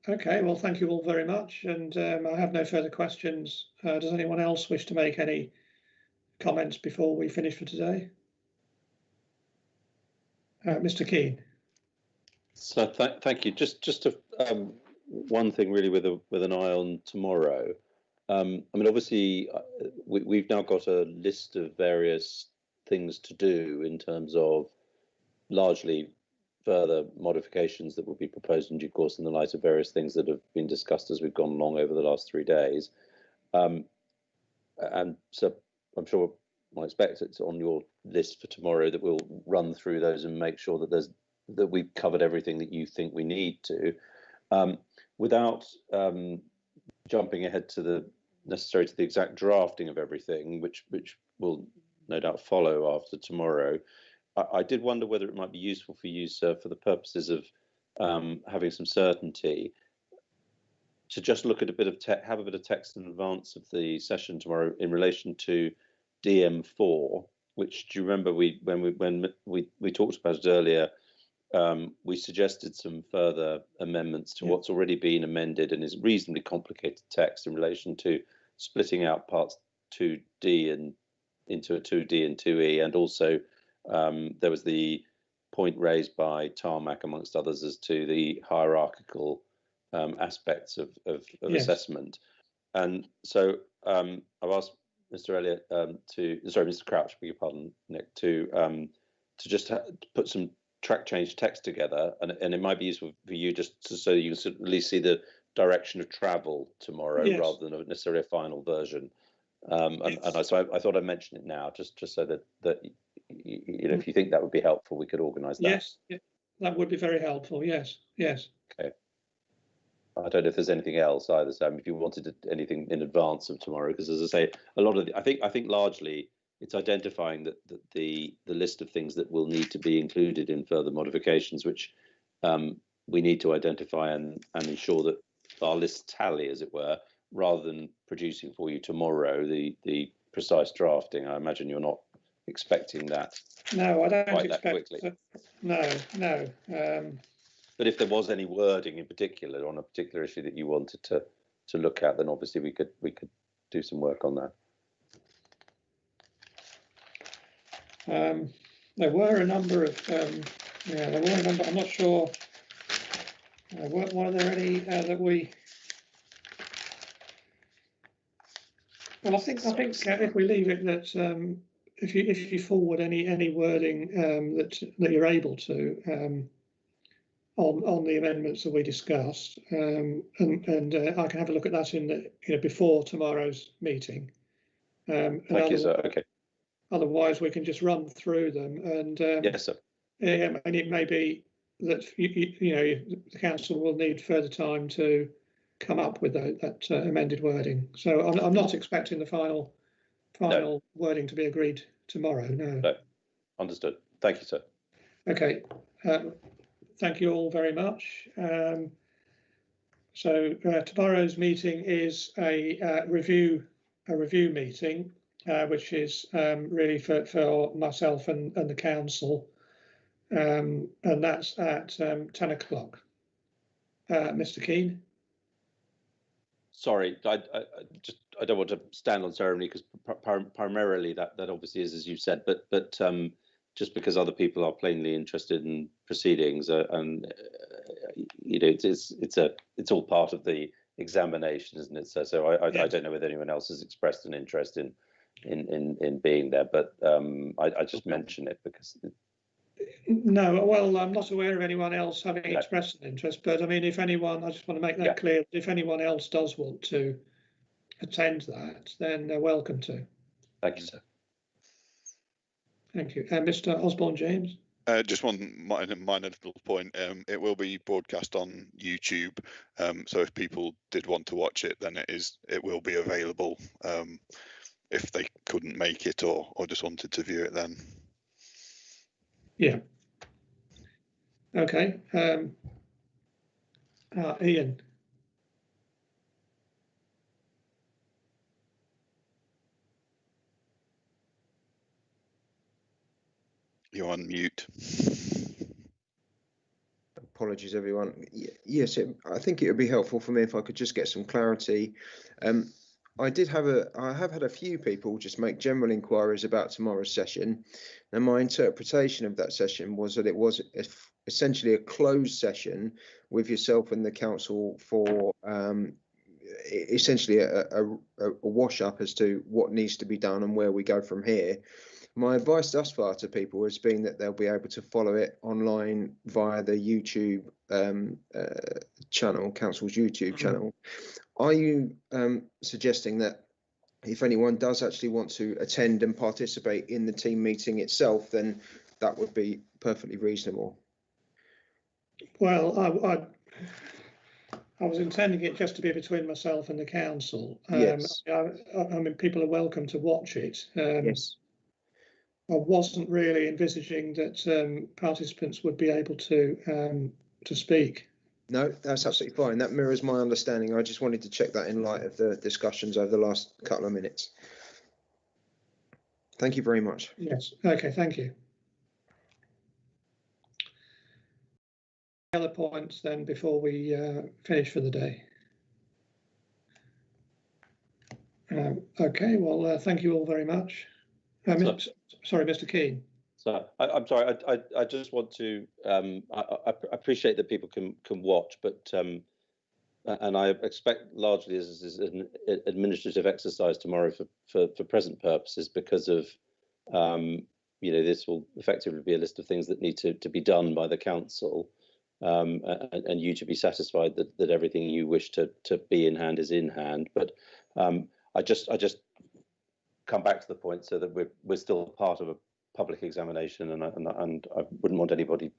Okay, well, thank you all very much, and I have no further questions. Does anyone else wish to make any comments before we finish for today? Mr. Keane. So thank you. Just one thing really with an eye on tomorrow. I mean, obviously, we've now got a list of various things to do in terms of largely further modifications that will be proposed in due course in the light of various things that have been discussed as we've gone along over the last 3 days. And so I'm sure I expect it's on your list for tomorrow that we'll run through those and make sure that we've covered everything that you think we need to, without jumping ahead to the exact drafting of everything, which will no doubt follow after tomorrow. I did wonder whether it might be useful for you, sir, for the purposes of having some certainty, to just look at a bit of have a bit of text in advance of the session tomorrow in relation to DM4, which, do you remember when we talked about it earlier? We suggested some further amendments to what's already been amended and is reasonably complicated text in relation to splitting out parts 2D and into a 2D and 2E, and also there was the point raised by Tarmac, amongst others, as to the hierarchical aspects of assessment. And so I've asked Mr. Elliott Mr. Crouch, beg your pardon, Nick, to just put some track change text together, and it might be useful for you just so you can at least see the direction of travel tomorrow, rather than necessarily a final version. So I thought I'd mention it now, just so that you know, if you think that would be helpful, we could organise that. Yes, that would be very helpful. Yes. Okay. I don't know if there's anything else either, Sam, if you wanted anything in advance of tomorrow, because as I say, a lot of I think largely it's identifying that the list of things that will need to be included in further modifications, which we need to identify and ensure that our lists tally, as it were, rather than producing for you tomorrow the precise drafting. I imagine you're not expecting that. No, I don't quite expect that quickly. No. But if there was any wording in particular on a particular issue that you wanted to look at, then obviously we could do some work on that. There were a number of I'm not sure. Were there any that we? Well, I think if we leave it that if you forward any wording that you're able to on the amendments that we discussed, and I can have a look at that in before tomorrow's meeting. Thank you, sir. Okay. Otherwise, we can just run through them, and yes, sir. And it may be that the council will need further time to come up with that amended wording. So I'm not expecting the final wording to be agreed tomorrow. No. Understood. Thank you, sir. Okay. Thank you all very much. So tomorrow's meeting is a review meeting, which is really for myself and the council, and that's at 10 o'clock. Mr. Keane. Sorry, I don't want to stand on ceremony, because primarily that obviously is as you said, but just because other people are plainly interested in proceedings, and it's all part of the examination, isn't it? So I don't know whether anyone else has expressed an interest in being there, but I just mention it because. No, well, I'm not aware of anyone else having expressed an interest, but I mean, if anyone, I just want to make that clear, if anyone else does want to attend that, then they're welcome to. Thank you, sir. Thank you. Mr. Osborne James. Just one minor little point. It will be broadcast on YouTube, so if people did want to watch it, then it will be available if they couldn't make it or just wanted to view it then. Yeah. Okay. Ian. You're on mute. Apologies, everyone. Yes, I think it would be helpful for me if I could just get some clarity. I have had a few people just make general inquiries about tomorrow's session, and my interpretation of that session was that it was essentially a closed session with yourself and the council for essentially a wash up as to what needs to be done and where we go from here. My advice thus far to people has been that they'll be able to follow it online via the YouTube channel, council's YouTube channel. Are you suggesting that if anyone does actually want to attend and participate in the team meeting itself, then that would be perfectly reasonable? Well, I was intending it just to be between myself and the council. Yes. I mean, people are welcome to watch it. Yes. I wasn't really envisaging that participants would be able to speak No, that's absolutely fine. That mirrors my understanding. I just wanted to check that in light of the discussions over the last couple of minutes. Thank you very much. Yes. Okay. Thank you. Other points then before we finish for the day. Okay. Well, thank you all very much. Sorry, Mr. Keane. So I'm sorry. I just want to. I appreciate that people can watch, but and I expect largely this is an administrative exercise tomorrow for present purposes, because of this will effectively be a list of things that need to be done by the council, and you to be satisfied that everything you wish to be in hand is in hand. But I just come back to the point so that we're still part of a public examination, and I wouldn't want anybody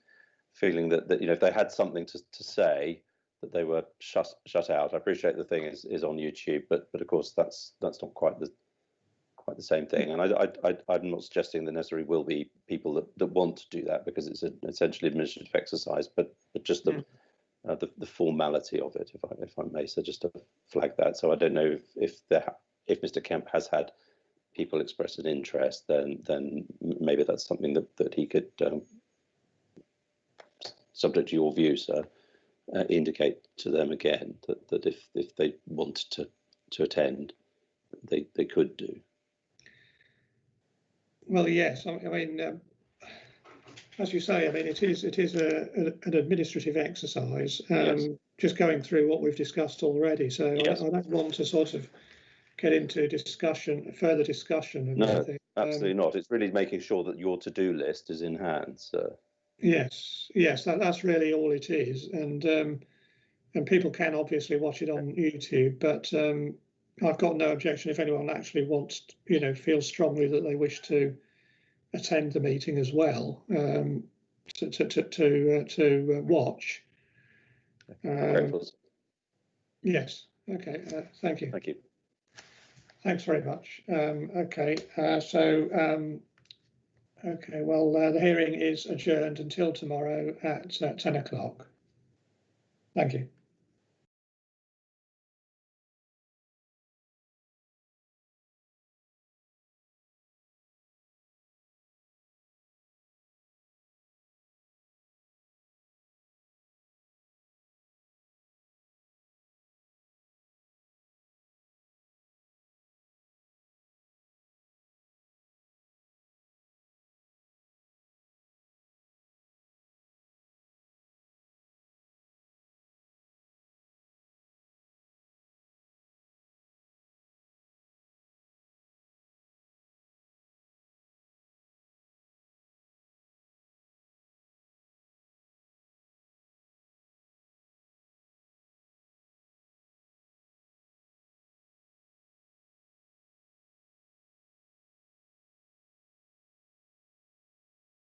feeling that if they had something to say, that they were shut out. I appreciate the thing is on YouTube, but of course that's not quite the same thing. And I'm not suggesting there necessarily will be people that want to do that, because it's an essentially administrative exercise, but just the formality of it, if I may. So just to flag that. So I don't know if Mr. Kemp has had people express an interest, then maybe that's something that he could, subject to your view, sir, indicate to them again that if they want to attend, they could do. Well, yes. I mean, as you say, I mean, it is an administrative exercise. Yes. Just going through what we've discussed already. So Yes. I don't want to sort of get into further discussion of anything. Absolutely not. It's really making sure that your to-do list is in hand, sir. Yes, that's really all it is, and people can obviously watch it on YouTube, but I've got no objection if anyone actually wants, feels strongly that they wish to attend the meeting as well, to watch. Yes. Okay. Thank you. Thank you. Thanks very much. Okay. Okay. Well, the hearing is adjourned until tomorrow at 10 o'clock. Thank you.